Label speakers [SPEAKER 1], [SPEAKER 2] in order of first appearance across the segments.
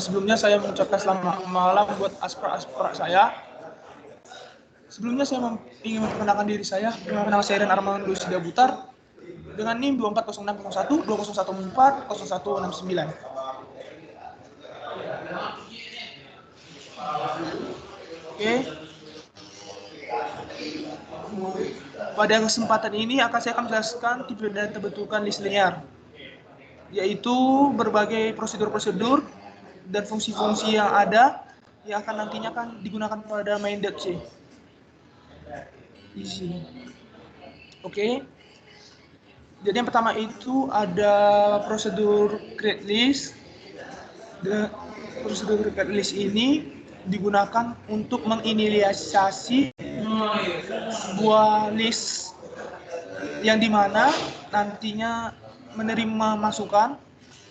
[SPEAKER 1] Sebelumnya saya mengucapkan selamat malam buat asprak-asprak saya. Sebelumnya saya ingin memperkenalkan diri saya. Nama saya Ren Armando Sidabutar dengan NIM 240601 2014 0169. Oke. Pada kesempatan ini saya akan menjelaskan tipe dan terbentukan list linear, yaitu berbagai prosedur-prosedur dan fungsi-fungsi yang ada yang akan nantinya digunakan pada main.c di sini. Oke. Jadi yang pertama itu ada prosedur create list. Prosedur create list ini digunakan untuk menginisialisasi sebuah list yang dimana nantinya menerima masukan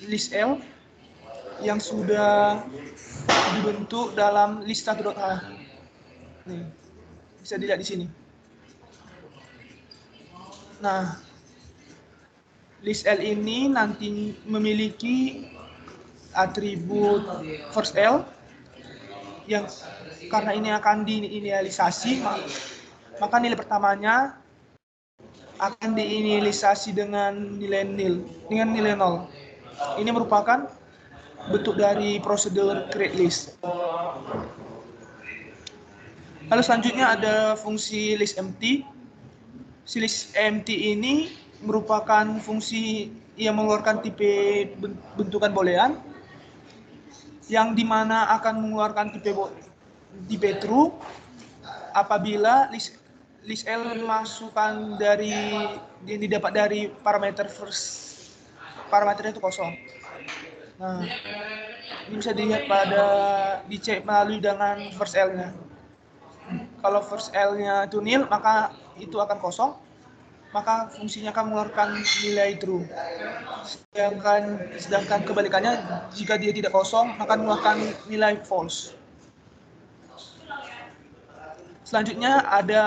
[SPEAKER 1] list L yang sudah dibentuk dalam list 1.h. Nih, bisa dilihat di sini. Nah, list L ini nanti memiliki atribut first L yang karena ini akan diinisialisasi, maka nilai pertamanya akan diinisialisasi dengan nilai nil, dengan nilai 0. Ini merupakan bentuk dari prosedur create list. Lalu selanjutnya ada fungsi list empty. Si list empty ini merupakan fungsi yang mengeluarkan tipe bentukan boolean yang dimana akan mengeluarkan tipe true apabila list L masukan yang didapat dari parameternya itu kosong. Nah, ini bisa dilihat dicek melalui dengan first L-nya. Kalau first L-nya itu nil, maka itu akan kosong, maka fungsinya akan mengeluarkan nilai true. Sedangkan kebalikannya, jika dia tidak kosong, maka mengeluarkan nilai false. Selanjutnya ada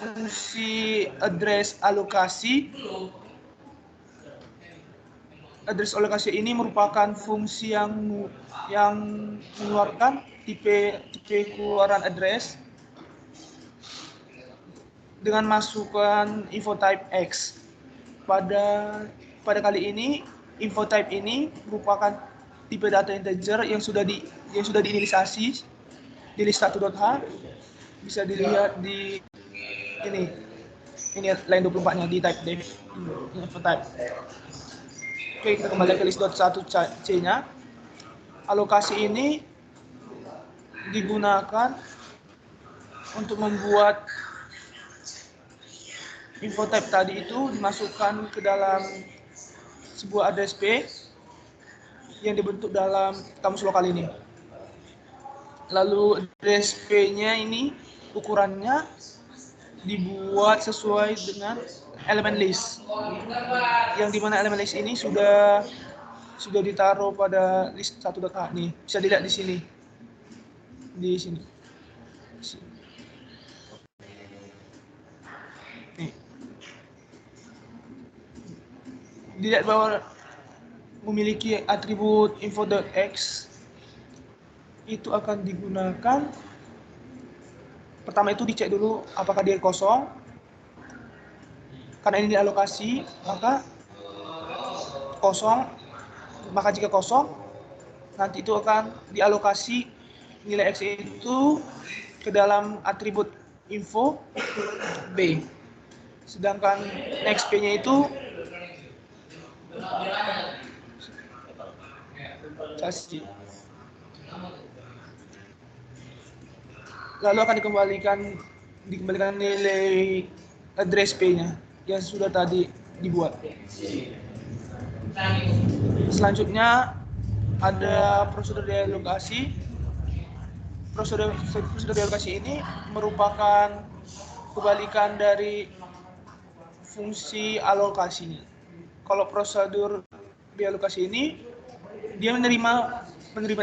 [SPEAKER 1] fungsi address alokasi. Address alokasi ini merupakan fungsi yang mengeluarkan tipe keluaran address dengan masukan info type X. Pada kali ini info type ini merupakan tipe data integer yang sudah diinisialisasi di list 1.h. Bisa dilihat di ini line 24-nya di type def info type. Oke, kita kembali ke list 1.c-nya. Alokasi ini digunakan untuk membuat info type tadi itu dimasukkan ke dalam sebuah address P yang dibentuk dalam kamus lokal ini. Lalu address P-nya ini ukurannya dibuat sesuai dengan elemen list, yang dimana elemen list ini sudah ditaruh pada list 1.h. nih, bisa dilihat di sini, nih. Dilihat bahwa memiliki atribut info.x itu akan digunakan. Pertama itu dicek dulu apakah dia kosong. Karena ini dialokasi, maka kosong. Maka jika kosong, nanti itu akan dialokasi nilai X itu ke dalam atribut info B. Sedangkan next P-nya itu lalu akan dikembalikan nilai address P-nya yang sudah tadi dibuat. Selanjutnya ada prosedur dealokasi. Prosedur dealokasi ini merupakan kebalikan dari fungsi alokasinya. Kalau prosedur dealokasi ini dia menerima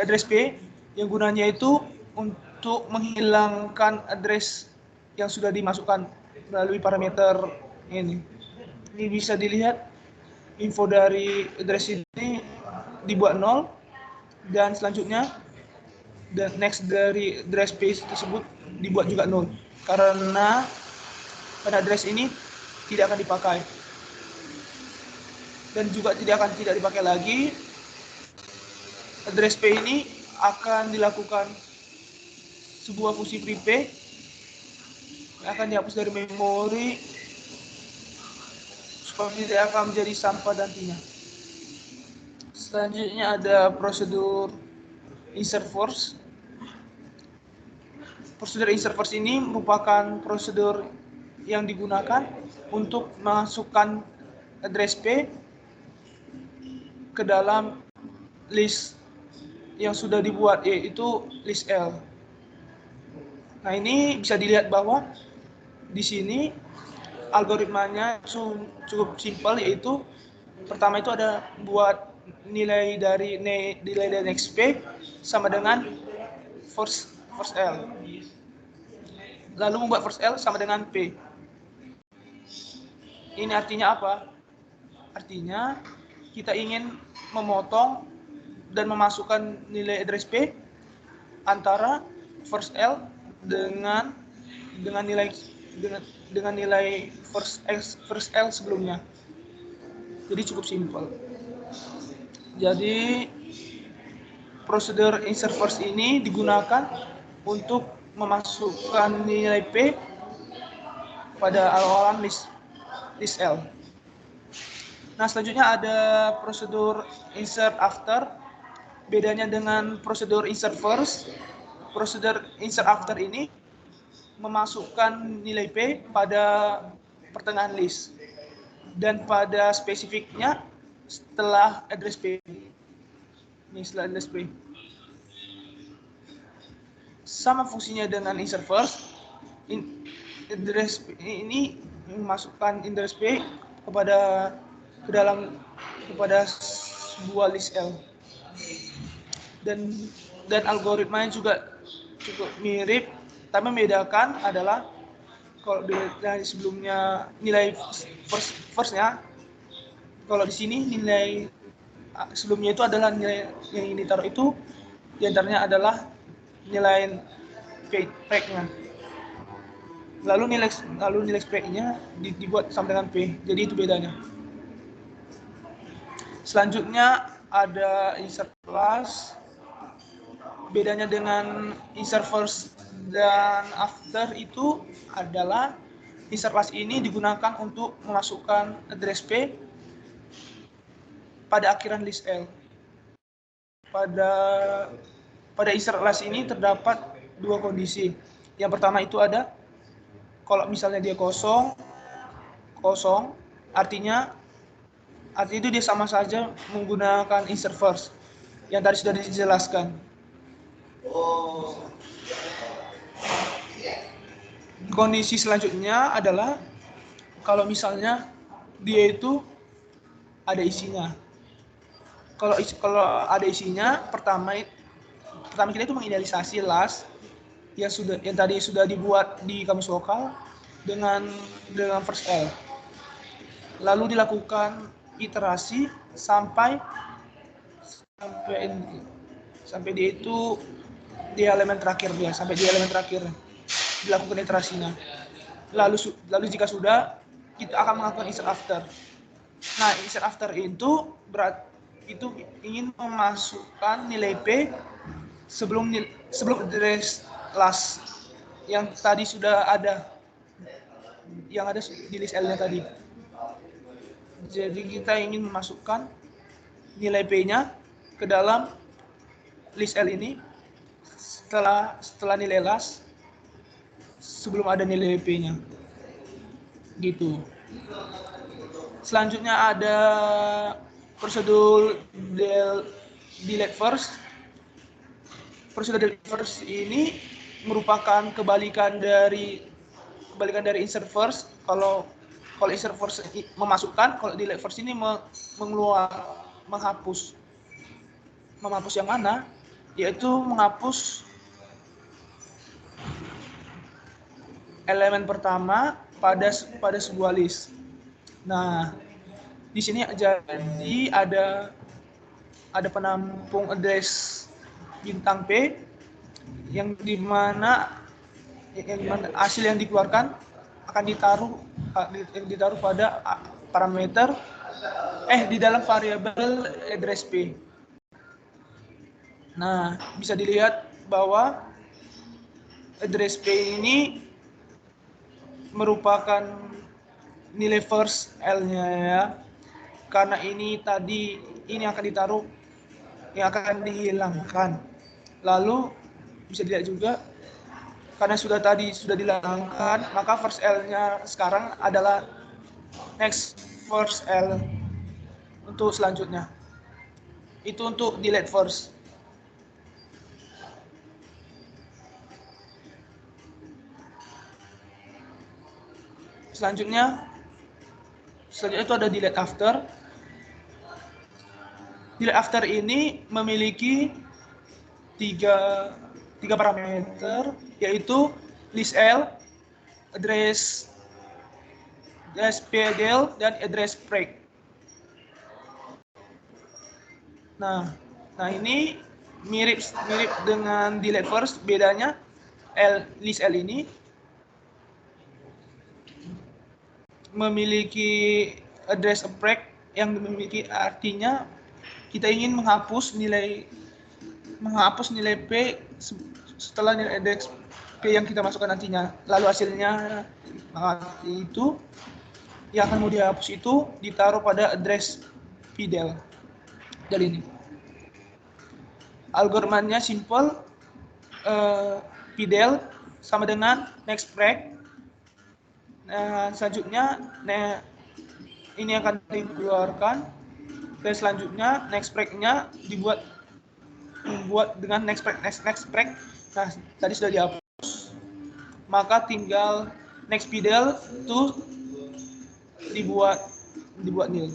[SPEAKER 1] address P yang gunanya itu untuk menghilangkan address yang sudah dimasukkan melalui parameter ini. Ini bisa dilihat info dari address ini dibuat 0, dan selanjutnya next dari address space tersebut dibuat juga 0, karena address ini tidak akan dipakai dan juga tidak dipakai lagi. Address P ini akan dilakukan sebuah fungsi prepay yang akan dihapus dari memori supaya tidak akan menjadi sampah nantinya. Selanjutnya ada prosedur insert first. Prosedur insert first ini merupakan prosedur yang digunakan untuk memasukkan address P ke dalam list yang sudah dibuat, yaitu list L. Nah, ini bisa dilihat bahwa di sini algoritmanya cukup simpel, yaitu pertama itu ada buat nilai dari next P sama dengan first L. Lalu membuat first L sama dengan P. Ini artinya apa? Artinya kita ingin memotong dan memasukkan nilai address P antara first L dengan nilai first L sebelumnya. Jadi cukup simpel. Jadi prosedur insert first ini digunakan untuk memasukkan nilai P pada awalan list L. Nah, selanjutnya ada prosedur insert after. Bedanya dengan prosedur insert first, prosedur insert after ini memasukkan nilai P pada pertengahan list dan pada spesifiknya setelah address P. Ini setelah address P. Sama fungsinya dengan insert first. Address P ini memasukkan address P kepada sebuah list L. Dan algoritmanya juga cukup mirip, tapi membedakan adalah kalau dari sebelumnya nilai firstnya, kalau di sini nilai sebelumnya itu adalah nilai yang ini taruh itu diantaranya adalah nilai pack-nya. Lalu nilai pack-nya dibuat sama dengan P. Jadi itu bedanya. Selanjutnya ada insert last. Bedanya dengan insert first dan after itu adalah insert last ini digunakan untuk memasukkan address P pada akhiran list L. Pada insert last ini terdapat dua kondisi. Yang pertama itu ada kalau misalnya dia kosong, artinya itu dia sama saja menggunakan insert first yang tadi sudah dijelaskan. Kondisi selanjutnya adalah kalau misalnya dia itu ada isinya. Kalau ada isinya, pertama kita itu mengidealisasi last yang tadi sudah dibuat di kamus lokal dengan first L. Lalu dilakukan iterasi sampai dia itu di elemen terakhir dilakukan iterasinya. Lalu jika sudah, kita akan melakukan insert after. Nah, insert after itu ingin memasukkan nilai P sebelum address last yang tadi sudah ada, yang ada di list L-nya tadi. Jadi kita ingin memasukkan nilai P-nya ke dalam list L ini setelah nilai last sebelum ada nilai P-nya. Gitu. Selanjutnya ada prosedur delete first. Prosedur delete first ini merupakan kebalikan dari insert first. Kalau insert first memasukkan, kalau delete first ini menghapus. Menghapus yang mana? Yaitu menghapus elemen pertama pada sebuah list. Nah, di sini jadi ada ada penampung address bintang P yang dimana hasil yang dikeluarkan akan ditaruh pada parameter di dalam variabel address P. Nah, bisa dilihat bahwa address P ini merupakan nilai first L-nya ya. Karena ini akan ditaruh, yang akan dihilangkan. Lalu bisa dilihat juga karena sudah dihilangkan, maka first L-nya sekarang adalah next first L untuk selanjutnya. Itu untuk delete first. Selanjutnya itu ada delete after. Delete after ini memiliki tiga parameter, yaitu list L, address PDL, dan address break. Nah ini mirip dengan delete first. Bedanya list L ini memiliki address break yang memiliki artinya kita ingin menghapus nilai P setelah nilai address P yang kita masukkan nantinya. Lalu hasilnya itu yang akan mau dihapus itu ditaruh pada address PDL. Dari ini algoritmanya simple. PDL sama dengan next break. Selanjutnya ini akan dikeluarkan, dan selanjutnya next break-nya dibuat dengan next break. Nah, tadi sudah dihapus, maka tinggal next PDL itu dibuat nil.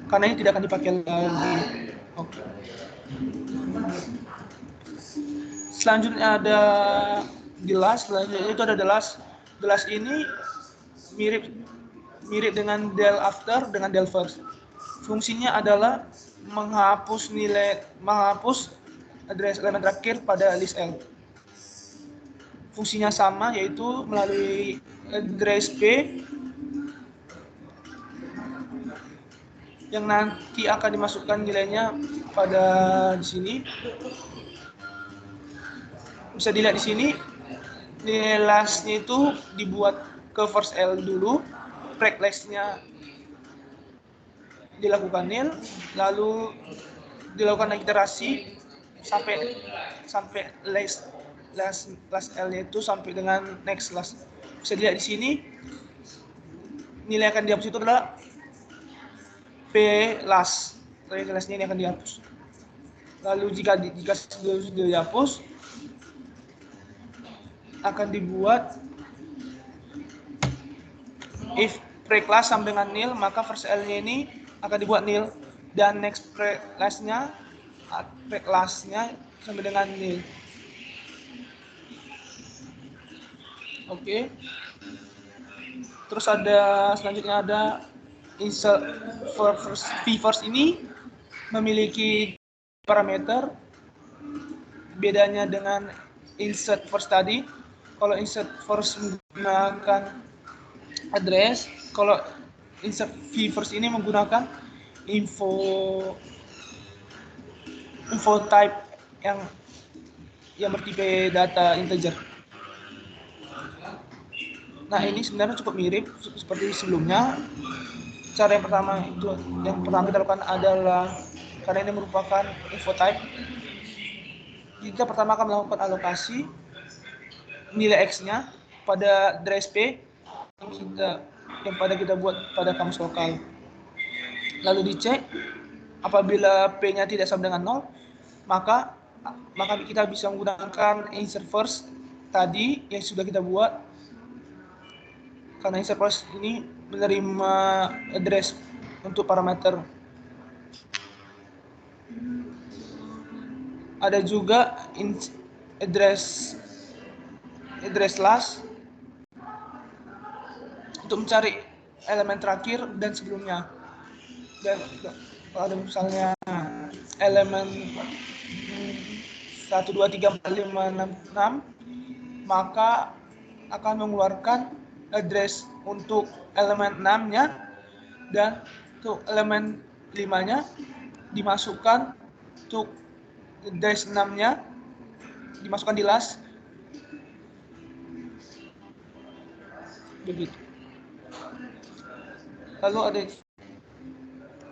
[SPEAKER 1] Karena ini tidak akan dipakai lagi. Oke. Selanjutnya ada gelas. Selanjutnya itu ada gelas. Gelas ini mirip dengan del after dengan del first. Fungsinya adalah menghapus address elemen terakhir pada list L. Fungsinya sama, yaitu melalui address P yang nanti akan dimasukkan nilainya pada di sini. Bisa dilihat di sini nilai lastnya itu dibuat ke first L dulu, break lastnya dilakukan nil, lalu dilakukan iterasi sampai last L-nya itu sampai dengan next last. Bisa dilihat di sini nilai yang akan dihapus itu adalah P last. Nilai lastnya ini akan dihapus. Lalu jika sudah dihapus, akan dibuat if break last sama dengan nil, maka first L-nya ini akan dibuat nil, dan next break last-nya sampai dengan nil. Oke. Terus selanjutnya ada insert first ini memiliki parameter. Bedanya dengan insert first tadi, kalau insert first menggunakan address, kalau insert first ini menggunakan info type yang bertipe data integer. Nah, ini sebenarnya cukup mirip seperti sebelumnya. Cara yang pertama kita lakukan adalah, karena ini merupakan info type, kita pertama akan melakukan alokasi nilai X-nya pada address P yang kita buat pada kamus lokal. Lalu dicek, apabila P-nya tidak sama dengan 0, maka kita bisa menggunakan insert first tadi yang sudah kita buat, karena insert first ini menerima address untuk parameter. Ada juga address last. untuk mencari elemen terakhir dan sebelumnya. Dan kalau misalnya elemen 1, 2, 3, 4, 5, 6, maka akan mengeluarkan address untuk elemen 6-nya, dan untuk elemen 5-nya dimasukkan untuk address 6-nya dimasukkan di last. Begitu. Lalu ada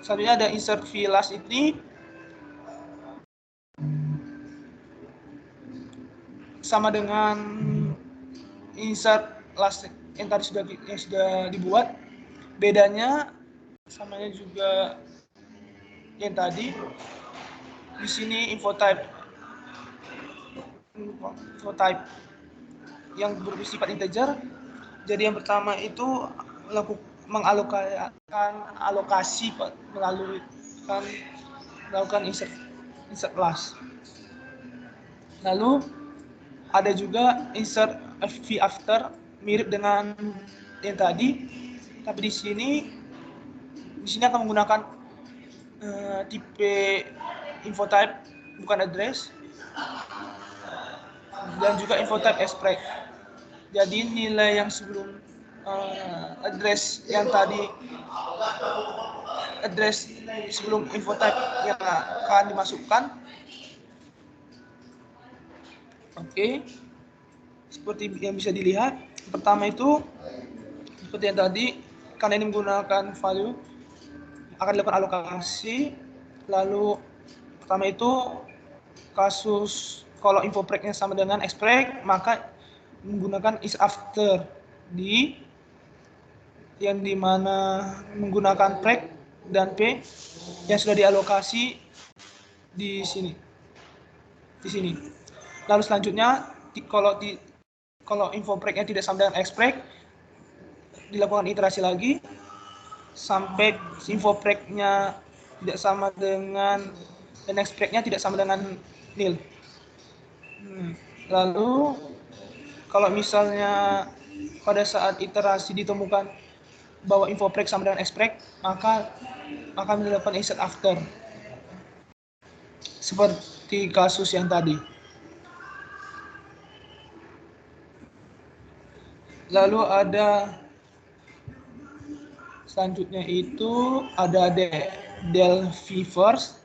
[SPEAKER 1] selanjutnya ada insert v last. Ini sama dengan insert last yang tadi sudah dibuat. Bedanya samanya juga yang tadi. Di sini info type yang bersifat integer. Jadi yang pertama itu mengalokasikan alokasi melakukan insert last. Lalu ada juga insert v after, mirip dengan yang tadi, tapi di sini akan menggunakan tipe info type bukan address, dan juga info type express. Jadi nilai yang sebelum address yang tadi, address sebelum info type yang akan dimasukkan. Oke, seperti yang bisa dilihat, pertama itu seperti yang tadi, karena ini menggunakan value, akan dilakukan alokasi. Lalu pertama itu kasus kalau info break-nya sama dengan express, maka menggunakan is after yang dimana menggunakan break dan p yang sudah dialokasi di sini. Lalu selanjutnya kalau info break-nya tidak sama dengan express, dilakukan iterasi lagi sampai info break-nya tidak sama dengan dan express-nya tidak sama dengan nil. Lalu kalau misalnya pada saat iterasi ditemukan bahwa info break sama dengan express, maka akan dilakukan insert after seperti kasus yang tadi. Lalu ada selanjutnya itu ada del v first.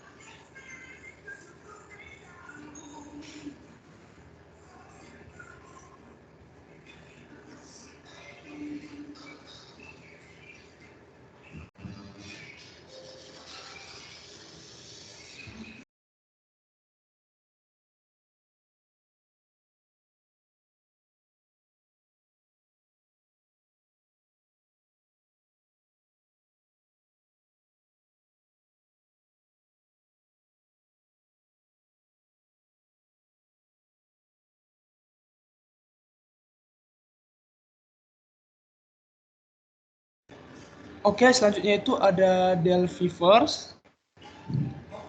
[SPEAKER 1] Oke, selanjutnya itu ada del v first.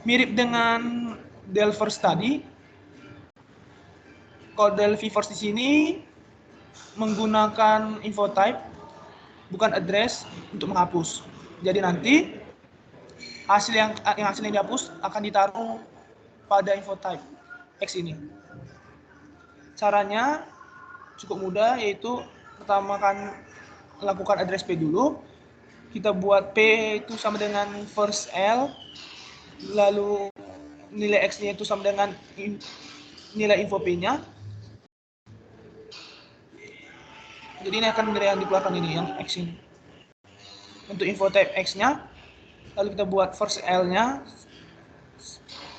[SPEAKER 1] Mirip dengan del first tadi. Kalau del v first di sini menggunakan info type bukan address untuk menghapus. Jadi nanti hasil yang dihapus akan ditaruh pada info type X ini. Caranya cukup mudah, yaitu pertama kan lakukan address P dulu. Kita buat P itu sama dengan first L, lalu nilai X-nya itu sama dengan nilai info P-nya. Jadi ini akan nilai yang dikeluarkan ini, yang X ini. Untuk info type X-nya, lalu kita buat first L-nya,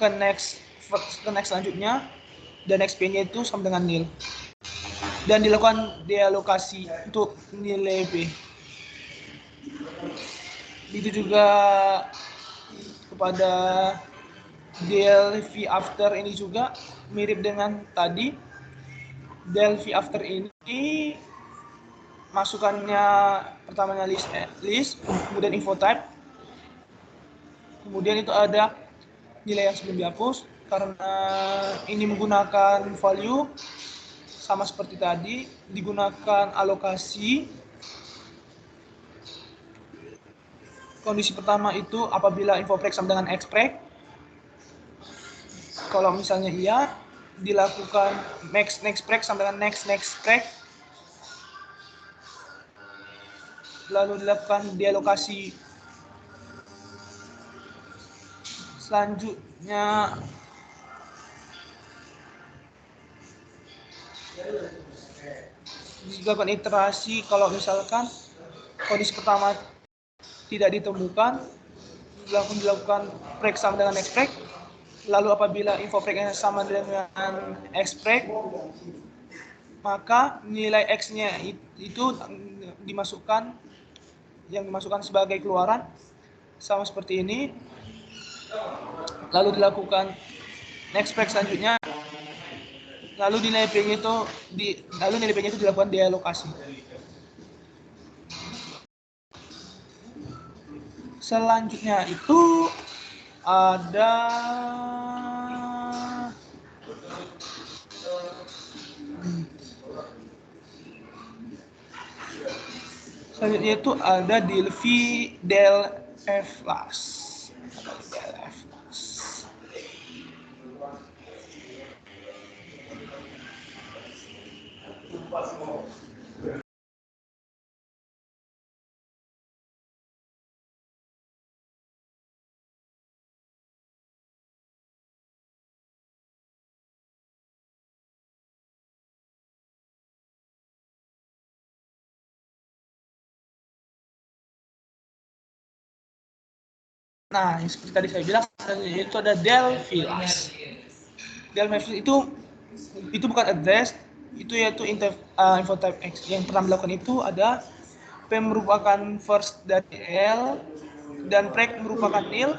[SPEAKER 1] ke next selanjutnya, dan XP-nya itu sama dengan nil. Dan dilakukan dealokasi untuk nilai P. Begitu juga kepada del v after ini juga mirip dengan tadi. Del v after ini masukannya pertamanya list, kemudian info type, kemudian itu ada nilai yang sebelum dihapus. Karena ini menggunakan value sama seperti tadi, digunakan alokasi kondisi pertama itu apabila infopreg sama dengan expreg. Kalau misalnya iya, dilakukan next preg sama dengan next preg, lalu dilakukan dialokasi. Selanjutnya dilakukan iterasi. Kalau misalkan kondisi pertama tidak ditemukan, dilakukan preg sama dengan next preg. Lalu apabila infopregnya sama dengan expreg, maka nilai X-nya itu dimasukkan sebagai keluaran sama seperti ini. Lalu dilakukan next preg selanjutnya. Lalu nilai P-nya itu dilakukan dialokasi. Selanjutnya itu ada del V del F plus. Nah, yang seperti tadi saya bilang, itu ada del filas. Del filas itu bukan address, itu yaitu info type X. Yang pernah melakukan itu ada P merupakan first dari L dan preg merupakan nil.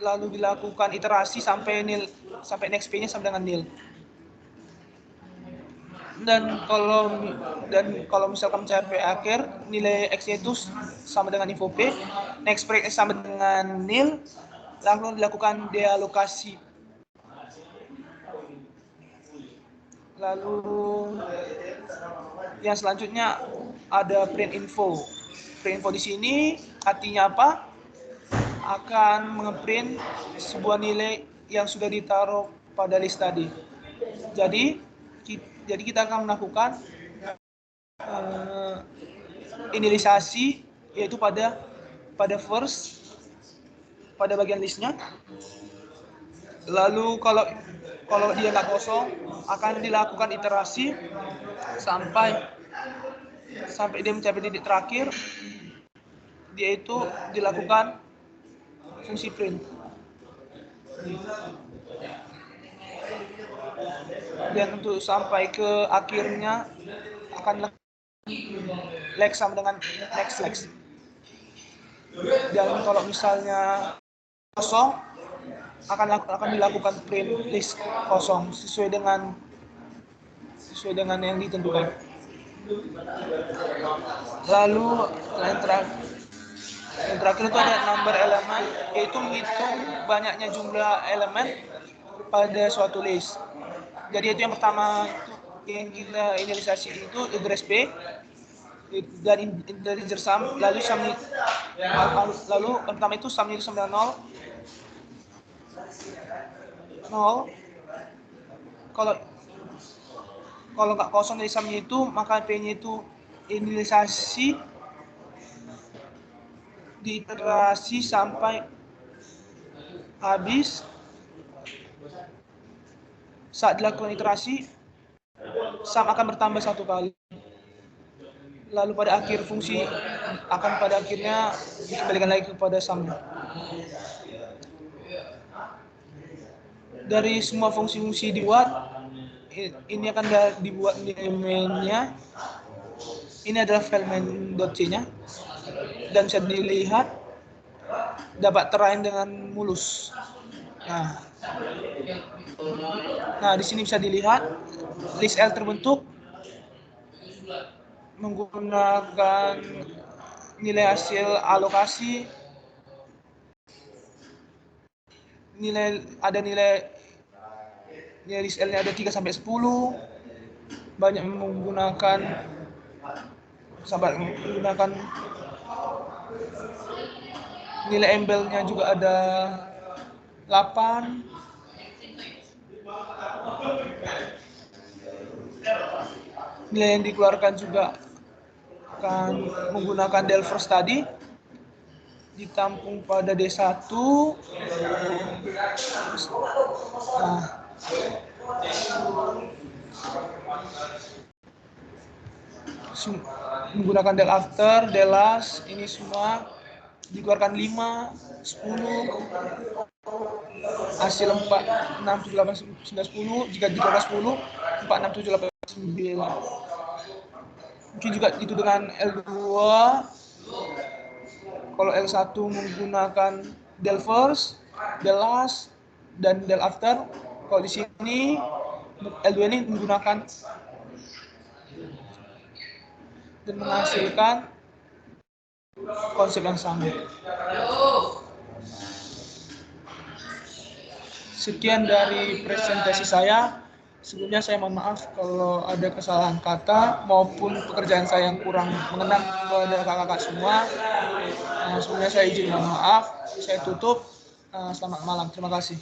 [SPEAKER 1] Lalu dilakukan iterasi sampai next P-nya sama dengan nil. Dan kalau misalkan mencapai akhir nilai X-nya itu sama dengan info P, next preg sama dengan nil, lalu dilakukan dealokasi. Lalu yang selanjutnya ada print info. Print info di sini artinya apa? Akan mengeprint sebuah nilai yang sudah ditaruh pada list tadi. Jadi kita akan melakukan inisialisasi, yaitu pada first, pada bagian listnya. Lalu kalau dia nggak kosong, akan dilakukan iterasi sampai dia mencapai titik terakhir. Dia itu dilakukan fungsi print. Dan untuk sampai ke akhirnya akan lex sama dengan next lex. Dan kalau misalnya kosong, akan dilakukan print list kosong sesuai dengan yang ditentukan. Lalu yang terakhir itu ada number elemen, yaitu menghitung banyaknya jumlah elemen pada suatu list. Jadi itu yang pertama yang kita inisialisasi itu address B dan integer sum, lalu pertama itu sumnya itu sama dengan 0. Kalau nggak kosong dari sumnya itu, maka P-nya itu inisialisasi diiterasi sampai habis. Saat dilakukan iterasi, sum akan bertambah 1 kali. Lalu pada akhir fungsi pada akhirnya dikembalikan lagi kepada sum. Dari semua fungsi-fungsi dibuat, ini akan dibuat mainnya. Ini adalah file main.c-nya dan bisa dilihat dapat terang dengan mulus. Nah, di sini bisa dilihat list L terbentuk menggunakan nilai hasil alokasi. Nilai list L-nya ada 3 sampai 10. Banyak menggunakan Nilai embelnya juga ada 8. Nilai yang dikeluarkan juga akan menggunakan Delfers tadi, ditampung pada D1. Nah, menggunakan del after, del last, ini semua dikeluarkan 5, 10, hasil 4, 6, 7, 8, 9, 10. Jika dikeluarkan 10, 4, 6, 7, 8, 9. Mungkin juga itu dengan L2. Kalau L1 menggunakan del first, del last, dan del after. Kalau di sini L2 ini menggunakan dan menghasilkan konsep yang sama. Sekian dari presentasi saya. Sebelumnya saya mohon maaf kalau ada kesalahan kata maupun pekerjaan saya yang kurang mengenal kepada kakak-kakak semua. Sebelumnya saya izin mohon maaf. Saya tutup. Selamat malam. Terima kasih.